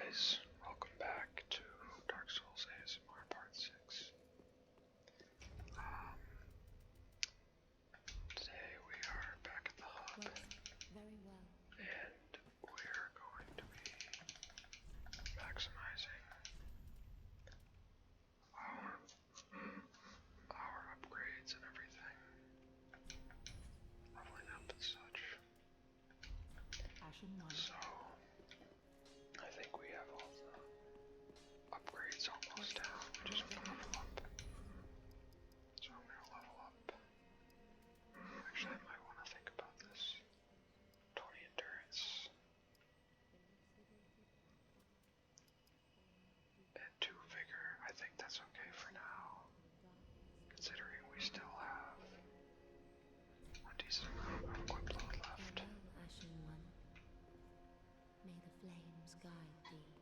guys, welcome back to Dark Souls ASMR Part 6. Today we are back at the hub, Very well. and we're going to be maximizing our upgrades and everything, leveling up and such. Ashen one. So, I think we have all the upgrades almost down. We just want to level up. So I'm going to level up. Actually, I might want to think about this. 20 endurance. And 2 vigor. I think that's okay for now, considering we still have a decent amount of equip load left. Farewell, Ashen one. May the flames guide thee.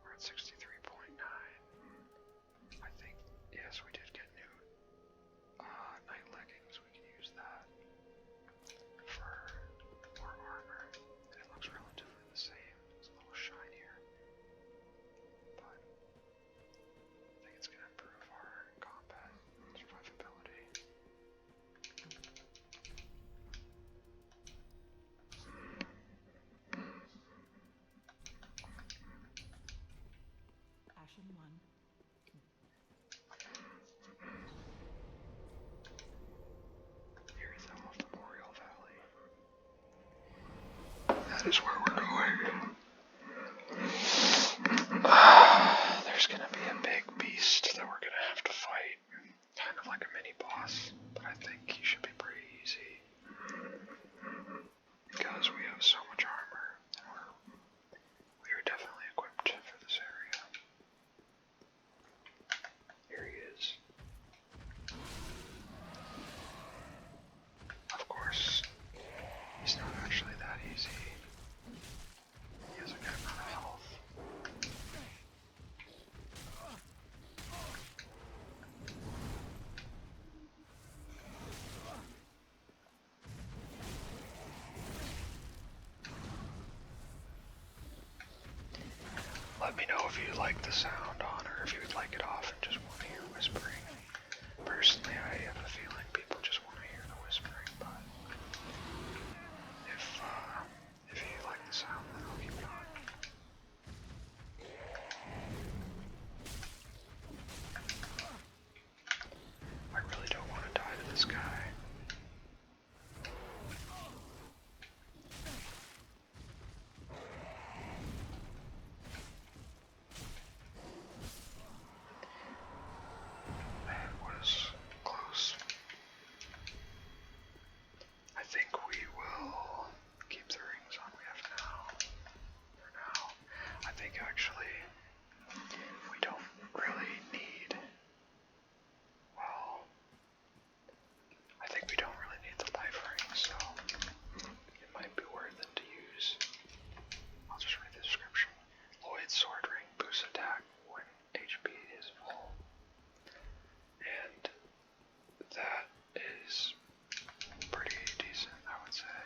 We're at 63.9. I think, yes, we did get new night leggings. We can use that for more armor. And it looks relatively the same. It's a little shinier. But I think it's going to improve our combat survivability. Ashen one. Here is of Memorial Valley. That is where we're going. There's gonna be a big beast that we're gonna have to fight. Kind of like a mini boss, but I think he should be pretty easy. Because we have so much armor, and we are definitely equipped for this area. Here he is. Of course, he's not actually that easy. He has a good amount of health. Let me know if you like the sound on, or if you would like it off and just want to hear whispering. Personally, I have a feeling people just want to hear the whispering, but if you like the sound, then I'll keep it on. I really don't want to die to this guy. It was close. I think we will keep the rings on we have now. For now. I think actually we don't really need, well, I think we don't really need the life rings, so it might be worth it to use. I'll just read the description. Lloyd's sword ring boosts attack when HP is full. And that is pretty decent, I would say.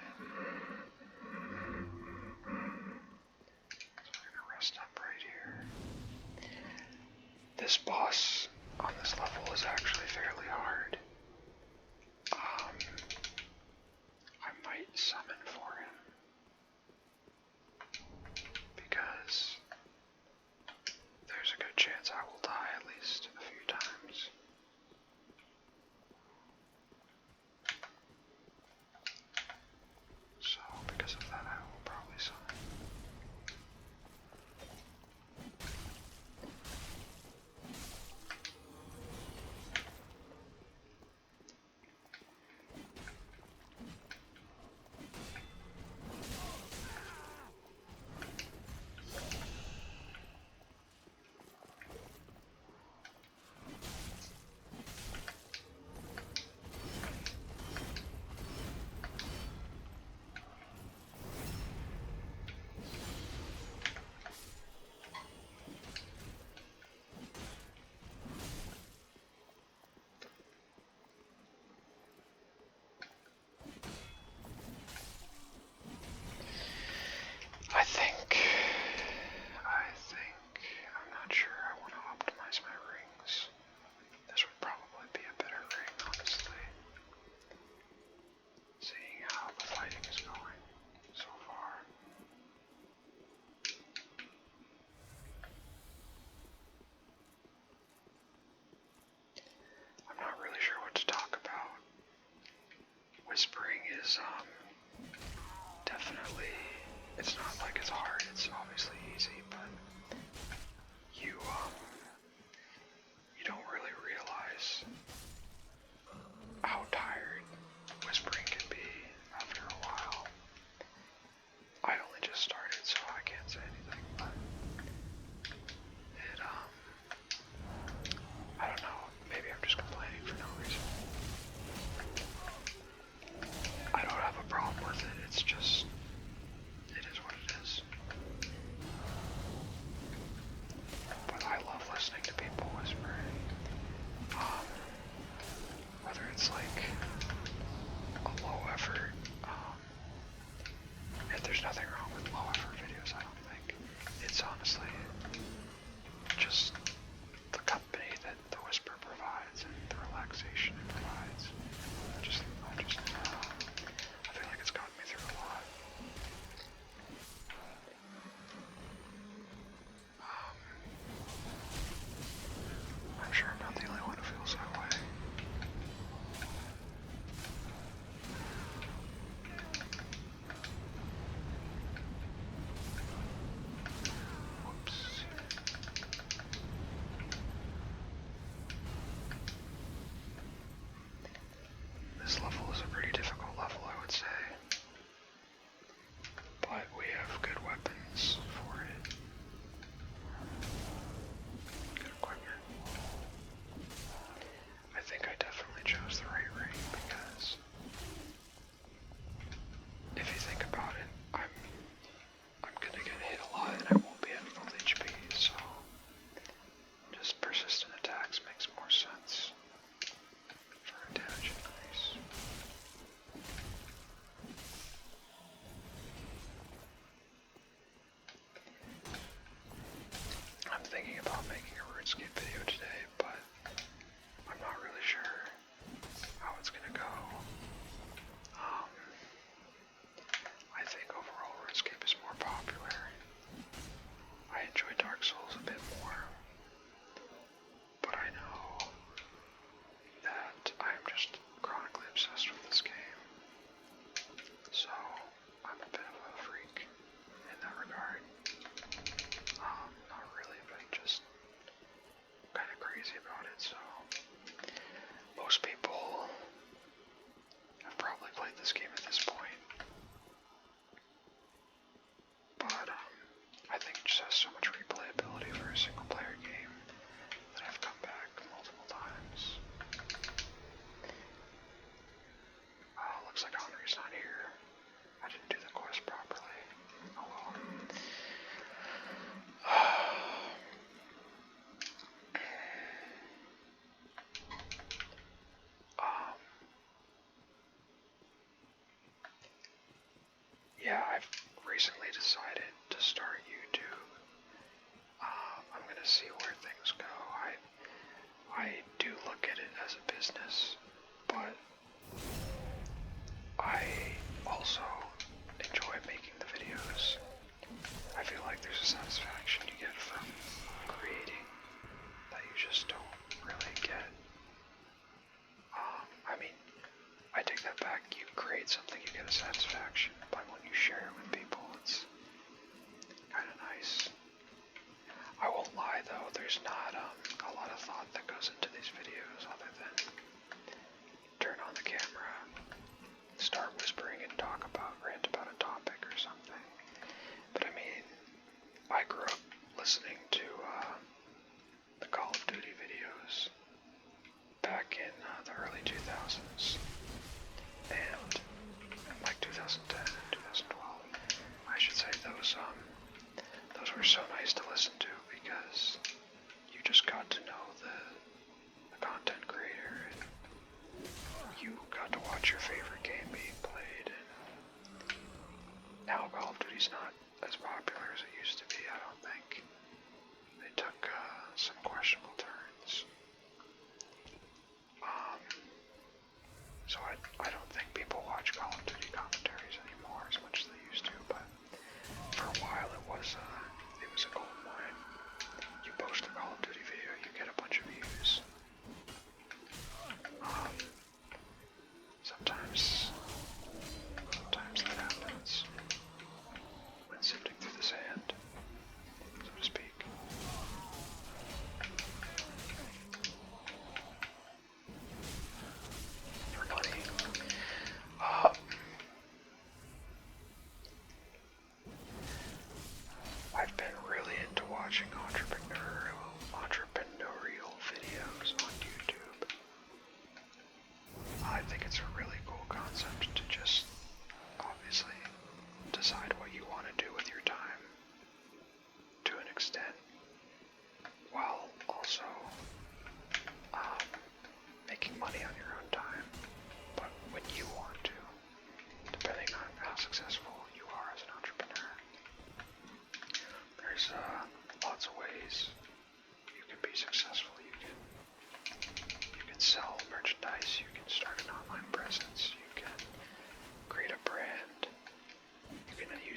So we're gonna rest up right here. This boss on this level is actually fairly hard. I might summon for him because there's a good chance I will die at least a few times. So, because of that, I will probably summon. definitely, it's not like it's hard, it's obviously easy, but you don't really realize how tired whispering can be after a while. I only just started, so I can't say anything, but it, I don't know, maybe I'm just complaining for no reason. I don't have a problem with it, it's just, it is what it is. But I love listening to people whispering. Whether it's like a low effort, and there's nothing wrong with low effort videos, I don't think. It's honestly just the company that the whisper provides and the relaxation it provides. I feel like it's gotten me through a lot. I'm sure I'm not the only one who feels that way. Whoops. This level is a pretty difficult level, I would say. But we have good weapons for it. Good equipment. I think I definitely chose the right ring because if you think about it, I'm gonna get hit a lot and I won't be at full HP, so just persistent attacks makes more sense for a damage increase. I'm thinking about making a RuneScape video today, but I'm not really sure how it's gonna go. I think overall RuneScape is more popular. I enjoy Dark Souls a bit more, but I know that I'm just chronically obsessed with this game. So I'm a bit of a freak in that regard. Not really, but just kind of crazy about it, so most people have probably played this game at this point. But I think it just has so much replayability for a single player game that I've come back multiple times. Looks like Henri's not here. I didn't do the quest properly. Oh well. Yeah, I've recently decided to start YouTube. I'm gonna see where things go. I do look at it as a business, but I also enjoy making the videos. I feel like there's a satisfaction you get from creating that you just don't really get. I mean, I take that back. You create something, you get a satisfaction, but when you share it with people, it's kind of nice. I won't lie though, there's not a lot of thought that goes into these videos other than turn on the camera, start whispering and rant about a topic or something. But I mean, I grew up listening to the Call of Duty videos back in the early 2000s, and like 2010 and 2012. I should say those were so nice to listen to because you just got to know the content creator and you got to watch your favorite game being played. And now Call of Duty's not as popular as it used to be, I don't think. They took some questionable turns. So I don't think people watch Call of Duty commentaries anymore as much as they used to, but for a while it was a gold mine. You post a Call of Duty video, you get a bunch of views. Sometimes that happens.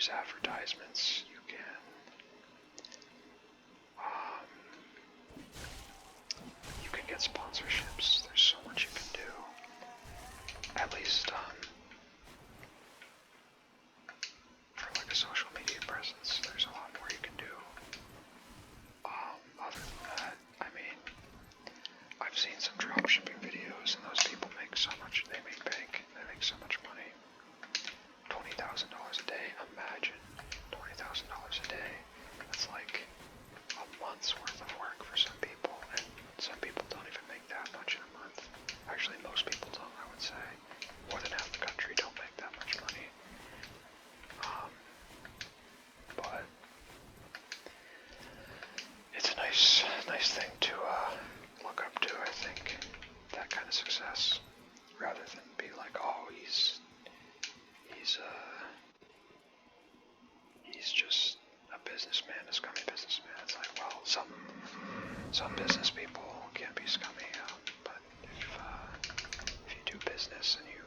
use advertisements. You can get sponsorships. There's so much you can do. At least for like a social media presence, there's a lot more you can do. Other than that, I mean, I've seen some dropshipping videos, and those people make so much. They make bank. They make so much money. $20,000 a day. Imagine $20,000 a day. That's like a month's worth of work for some people, and some people don't even make that much in a month. Actually, most people don't, I would say. More than half the country don't make that much money. But it's a nice thing to look up to, I think, that kind of success, rather than be like, oh, he's just a businessman, a scummy businessman. It's like, well, some business people can be scummy, but if you do business and you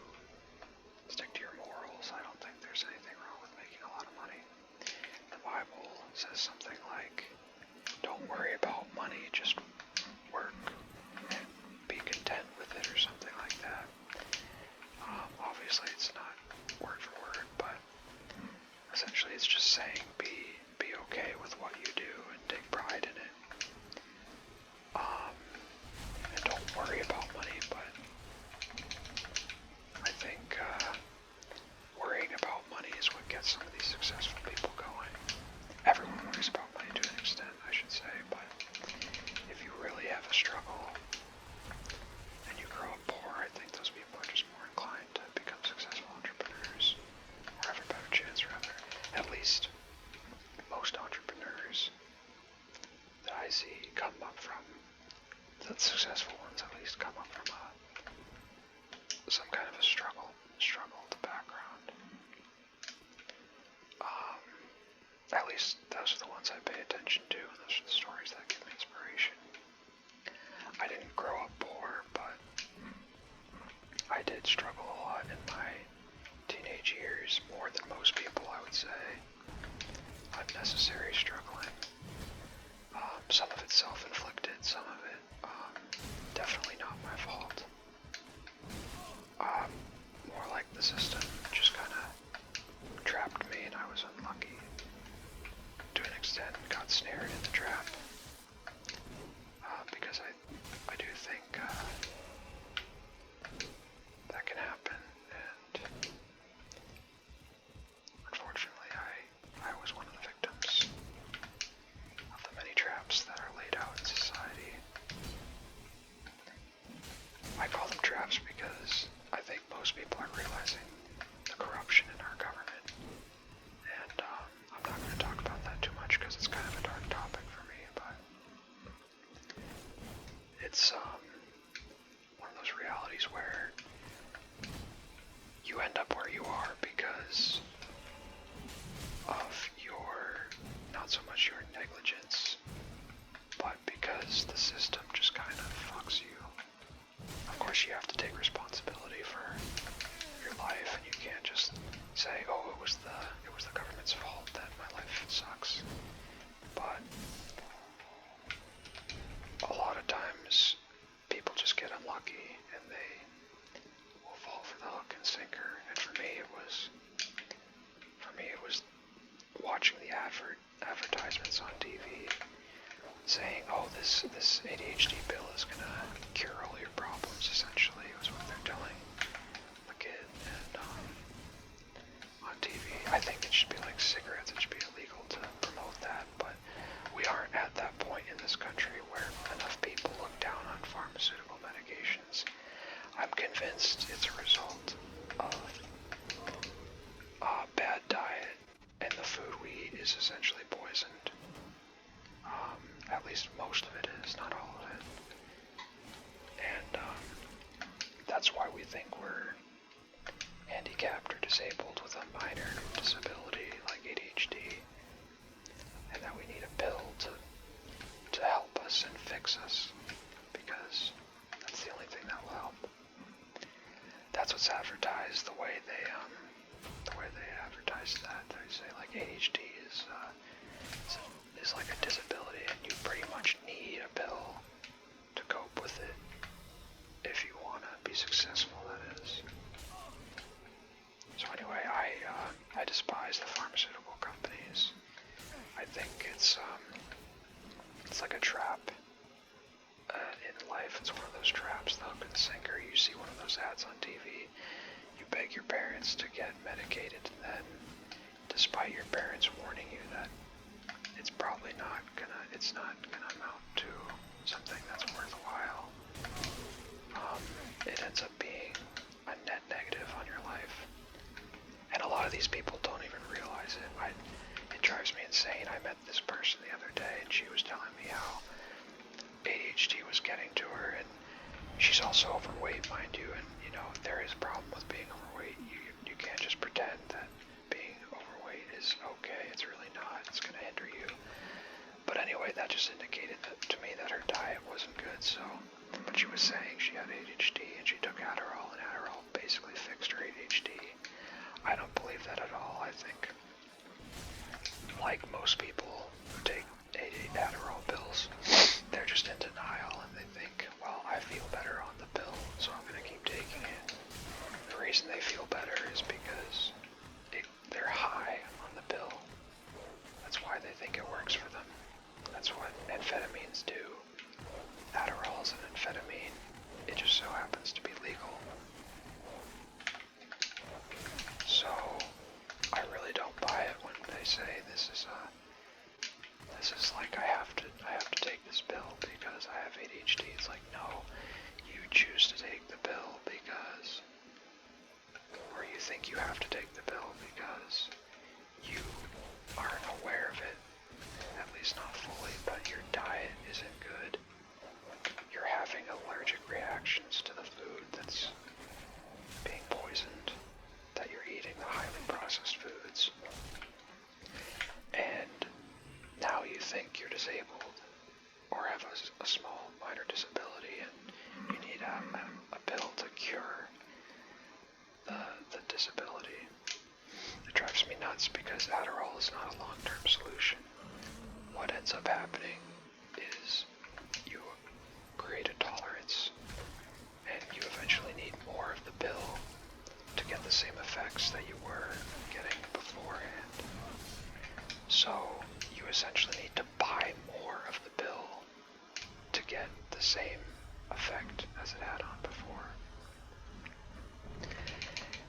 stick to your morals, I don't think there's anything wrong with making a lot of money. The Bible says something like, don't worry about money, just work and be content with it, or something like that. Obviously it's not word for word, but essentially it's just saying be okay with what you do and take pride in it. And don't worry about money, but I think worrying about money is what gets some of these successful people going. Everyone worries about money to an extent, I should say, but if you really have a struggle and you grow up poor, I think those people are just more inclined to become successful entrepreneurs, or have a better chance, rather. At least most entrepreneurs that I see come up from, the successful ones at least, come up from some kind of a struggle background. At least those are the ones I pay attention to, and those are the stories that give me inspiration. I didn't grow up poor, but I did struggle a lot in my teenage years, more than most people, I would say. Unnecessary struggling. Some of it self-inflicted, some of it definitely not my fault. More like the system just kind of trapped me, and I was unlucky to an extent, got snared in the trap. Because I do think that can happen, and unfortunately I was one of the victims of the many traps that are laid out in society. I call them traps because I think most people are realizing the corruption in our government, and I'm not going to talk about that too much because it's kind of a dark topic for me, but it's one of those realities where you end up where you are because of your, not so much your negligence, but because the system just kind of fucks you. Of course you have to take responsibility for your life, and you can't just say, oh, it was the government's fault that my life sucks. But a lot of times people just get unlucky and they will fall for the hook and sinker. And for me it was watching the advertisements on TV saying, oh, this ADHD pill is gonna cure all your problems, essentially, was what they're telling the kid. And on TV, I think it should be like cigarettes, it should be illegal to promote that, but we aren't at that point in this country where enough people look down on pharmaceutical medications. I'm convinced it's a result of bad diet, and the food we eat is essentially poisoned. At least most of it is, not all of it. And that's why we think we're handicapped or disabled with a minor disability like ADHD, and that we need a pill to help us and fix us, because that's the only thing that will help. That's what's advertised, the way they advertise that. They say like is like a disability, and you pretty much need a pill to cope with it if you want to be successful, that is. So anyway, I despise the pharmaceutical companies. I think it's like a trap. In life, it's one of those traps, the hook and sinker. You see one of those ads on TV, you beg your parents to get medicated, and then, despite your parents warning you that it's not gonna amount to something that's worthwhile, it ends up being a net negative on your life. And a lot of these people don't even realize it. It drives me insane. I met this person the other day, and she was telling me how ADHD was getting to her, and she's also overweight, mind you, and there is a problem with being overweight. You can't just pretend that being overweight is okay. It's really not. It's going to hinder you. But anyway, that just indicated to me that her diet wasn't good, but she was saying she had ADHD, and she took Adderall, and Adderall basically fixed her ADHD. I don't believe that at all. I think, like most people who take Adderall pills, they're just in denial, and they think, well, I feel better on the pill, so I'm going to keep taking it. The reason they feel better is because they're high on the pill. That's why they think it works for them. That's what amphetamines do. Adderall is an amphetamine. It just so happens to be legal. So, I really don't buy it when they say this is like I have to take this pill because I have ADHD. It's like, no, you choose to take the pill because, or you think you have to take the pill because you aren't aware of it, at least not fully, but your diet isn't good. You're having allergic reactions to the food that's being poisoned, that you're eating the highly processed foods. And now you think you're disabled or have a small minor disability, and you need a pill to cure the disability. It drives me nuts because Adderall is not a long-term solution. What ends up happening is you create a tolerance, and you eventually need more of the pill to get the same effects that you were getting beforehand. So you essentially need to buy more of the pill to get the same effect as it had on before.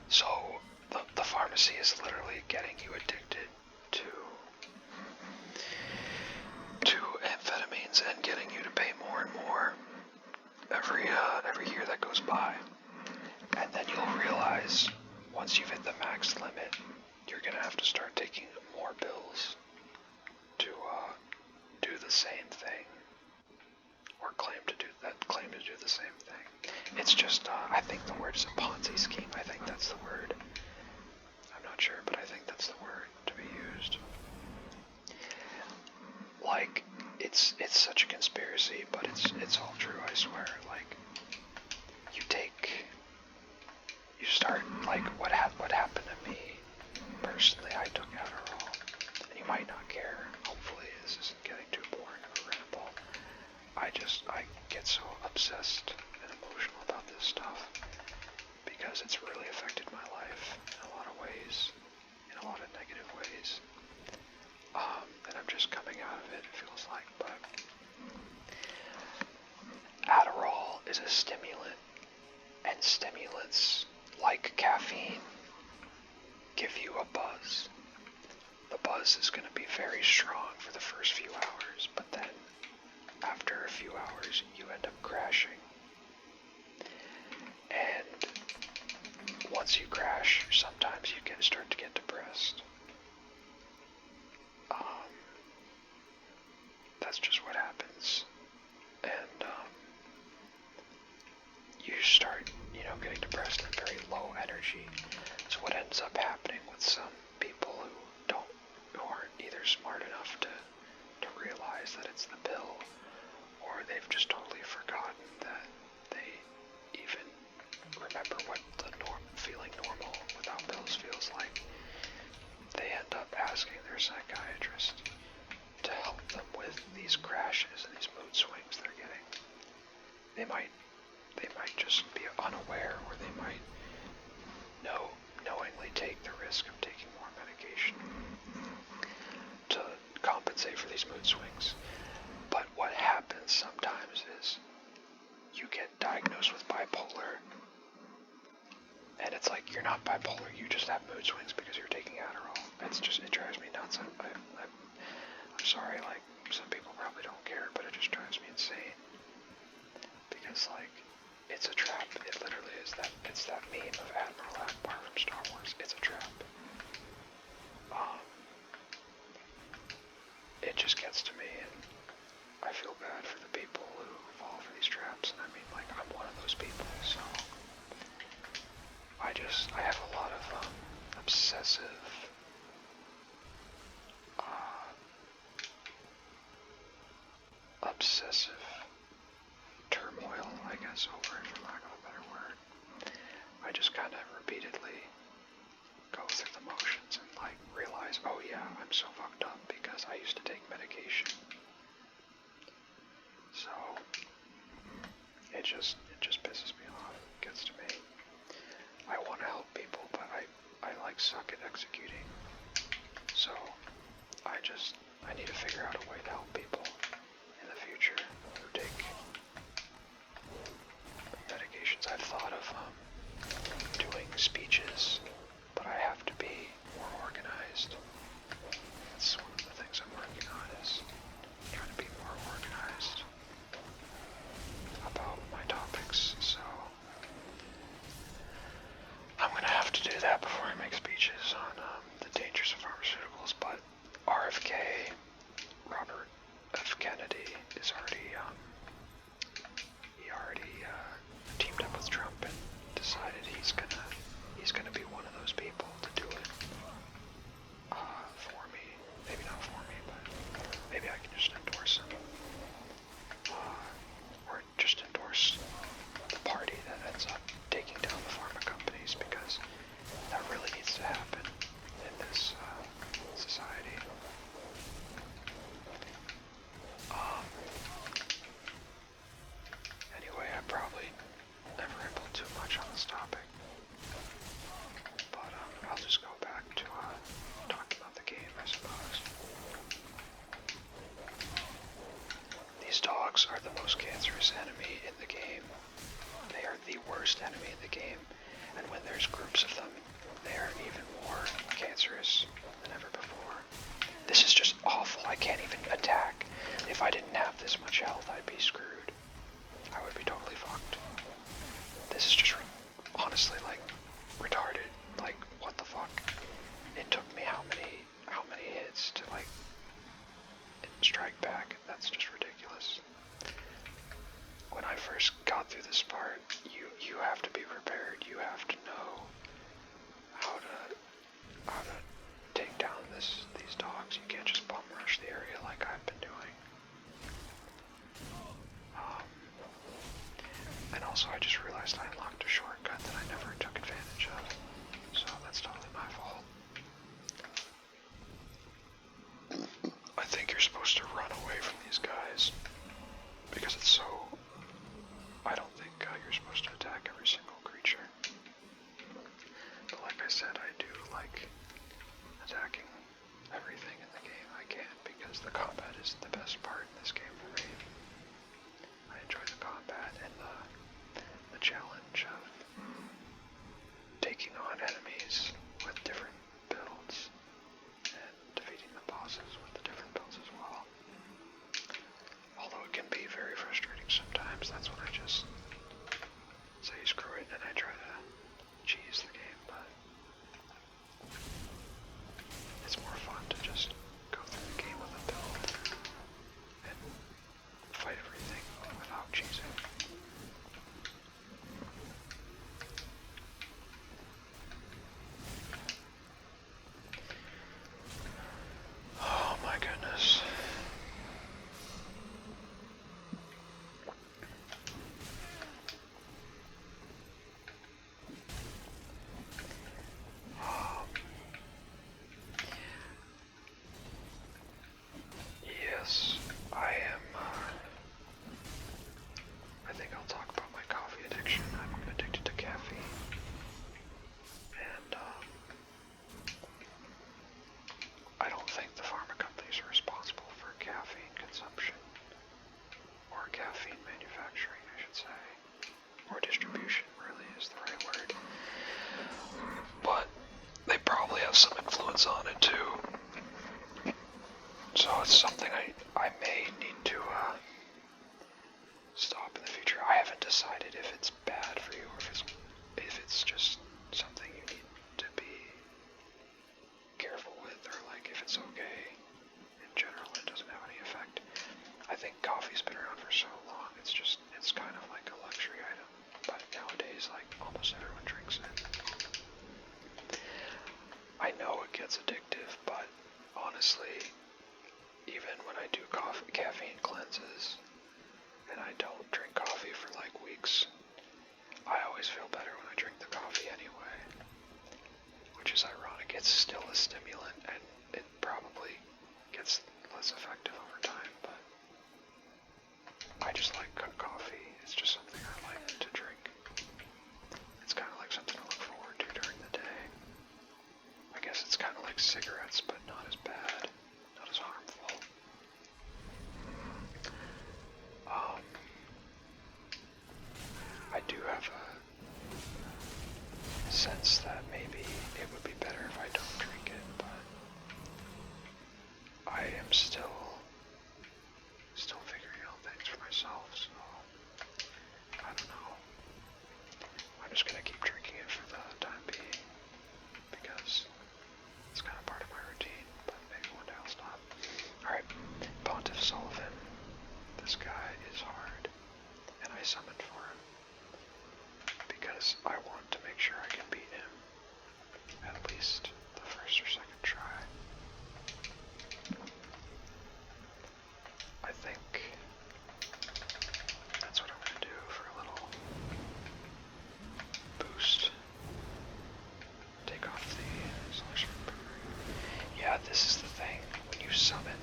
So the pharmacy is literally getting you addicted to amphetamines and getting you to pay more and more every year that goes by. And then you'll realize once you've hit the max limit, you're gonna have to start taking more pills to do the same thing, or claim to do the same thing. It's just I think the word is a Ponzi scheme. I think that's the word. I'm not sure, but I think that's the word to be used. Like, it's such a conspiracy, but it's all true, I swear. Like, you start, like, what happened to me personally. I took Adderall, and you might not care. Hopefully this isn't getting too boring of a ramble. I get so obsessed and emotional about this stuff because it's really affected my life in a lot of ways, in a lot of negative ways. And I'm just coming out of it feels like, but Adderall is a stimulant, and stimulants, like caffeine, give you a buzz. The buzz is going to be very strong for the first few hours, but then after a few hours, you end up crashing. And once you crash, sometimes you start to get depressed. That's just what happens. And you start, getting depressed and very low energy. So what ends up happening with some people who aren't either smart enough to realize that it's the pill, or they've just totally forgotten that they even remember what feeling normal without pills feels like. obsessive turmoil, I guess, over it, for lack of a better word. I just kind of repeatedly go through the motions and like realize, oh yeah, I'm so fucked up because I used to take medication. So it just pisses me off, gets to me. I want to help people, but I like suck at executing. So I need to figure out a way to help people in the future who take medications. I've thought of doing speeches, but I have to be more organized. That's one of the things I'm working on, is trying to be more organized about my topics. So I'm gonna have to do that before I make speeches on the dangers of pharmaceuticals. But RFK, Robert F. Kennedy, is already teamed up with Trump and decided he's gonna be one of those people to do it for me. Maybe not for me, but maybe I can just endorse him, or just endorse the party that ends up taking down the pharma companies, because that really needs to happen in this society. Anyway, I probably never rambled too much on this topic, but I'll just go back to talking about the game, I suppose. These dogs are the most cancerous enemy in the game. They are the worst enemy in the game, and when there's groups of them, they are even more cancerous than ever before. This is just awful. I can't even attack. If I didn't have this much health, I'd be screwed. I would be totally fucked. This is just honestly like retarded. Like, what the fuck? It took me how many hits to like strike back? That's just ridiculous. When I first got through this part, you have to be prepared. You have to know how to take down these dogs. You can't just bum rush the area like I've been doing. And also, I just realized I unlocked a shortcut that I never took advantage of. So that's totally my fault. I think you're supposed to run away from these guys, because it's so... I don't think you're supposed to attack every single creature. But like I said, I do like attacking everything in the game I can, because the combat is the best part in this game for me. I enjoy the combat and the challenge of taking on enemies with different builds and defeating the bosses with the different builds as well. Although it can be very frustrating sometimes, that's when I just say screw it and I try to cheese the game, but it's more fun to just go through the game with a build and fight everything without cheesing. Oh my goodness. Yes, I am, I think I'll talk about my coffee addiction. I'm addicted to caffeine. And, I don't think the pharma companies are responsible for caffeine consumption. Or caffeine manufacturing, I should say. Or distribution, really is the right word. But they probably have some influence on it too. So it's something I may need to stop in the future. I haven't decided if it's bad for you or if it's just something you need to be careful with, or like if it's okay in general. It doesn't have any effect. I think coffee's been around for so long. It's kind of like a luxury item. But nowadays, like, almost everyone drinks it. I know it gets addictive, but honestly, even when I do caffeine cleanses and I don't drink coffee for like weeks, I always feel better when I drink the coffee anyway. Which is ironic. It's still a stimulant and it probably gets less effective over time, but I just like coffee. It's just something I like to drink. It's kind of like something to look forward to during the day. I guess it's kind of like cigarettes, but not as bad, not as harmful. I do have a sense that maybe it would be better if I don't drink it, but I am still figuring out things for myself, so I don't know. I'm just gonna keep drinking it for the time being because it's kind of part of my routine, but maybe one day I'll stop. Alright, Pontiff Sullivan. This guy is hard, and I summoned for him because I want to make sure I can beat him at least the first or second try. I think that's what I'm going to do for a little boost. Take off the selection. Yeah, this is the thing. When you summon,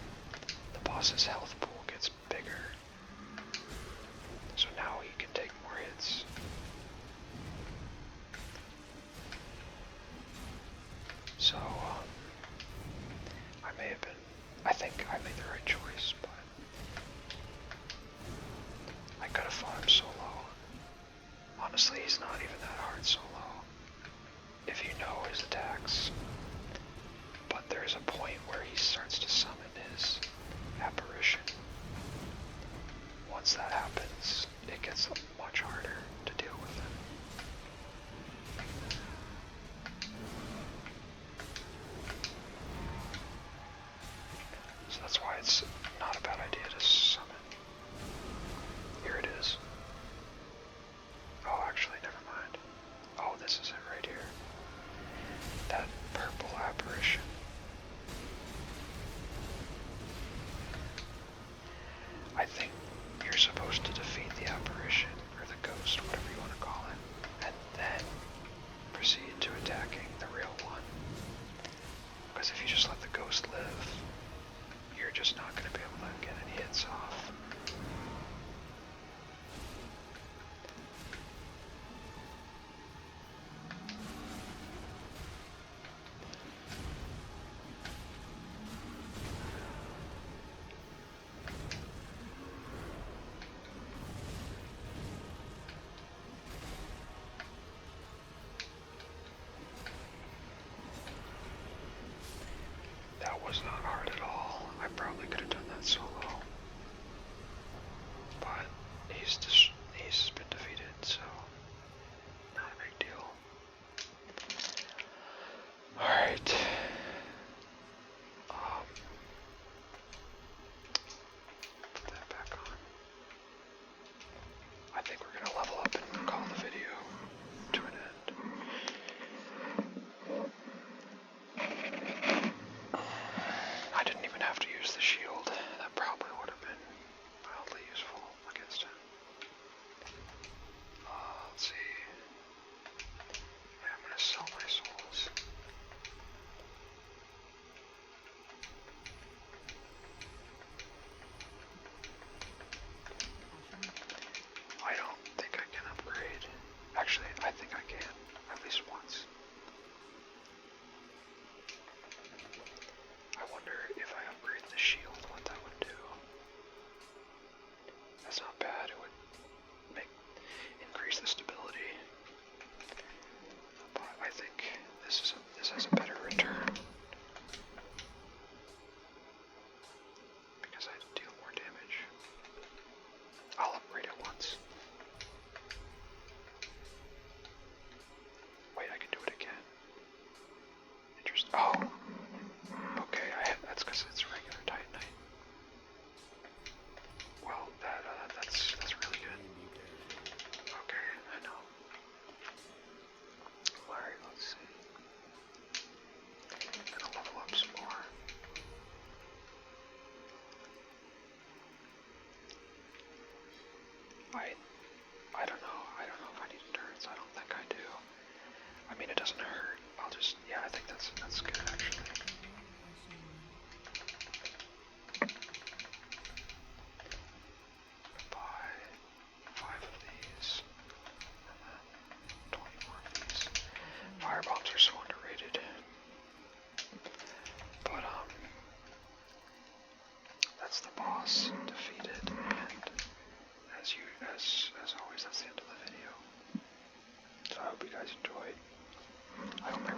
the boss's health pool gets bigger. So now he can take more hits. So, I think I made the right choice, but I could have fought him solo. Honestly, he's not even that hard solo, if you know his attacks. But there's a point where he starts to summon his apparition. Once that happens, it gets much harder to deal with him. So that's why it's not a bad idea to summon. Here it is. Oh, actually, never mind. Oh, this is it right here. That purple apparition. I think you're supposed to defeat the apparition, or the ghost, whatever you want to call it, and then proceed to attacking the real one. Because if you just let the ghost live, you're just not going to be able to get any hits off. That was not hard at all. I probably could have done that solo. But he's been defeated, so not a big deal. Alright. Put that back on. I think we're gonna level up and call the video to an end. I didn't even have to use the shield. That probably would have been mildly useful against him. Let's see. Yeah, I'm gonna sell my souls. I don't think I can upgrade. Actually, I think I can, at least once. I wonder if I upgrade the shield, what that would do. That's not bad. It would increase the stability. But I think this has a better return because I deal more damage. I'll upgrade it once. Wait, I can do it again. Interesting. Oh, okay. That's because it's regular Titanite. Well, that's really good. Okay, I know. Alright, let's see. I'm gonna level up some more. that's the boss defeated, and as always, that's the end of the video. So I hope you guys enjoyed. I hope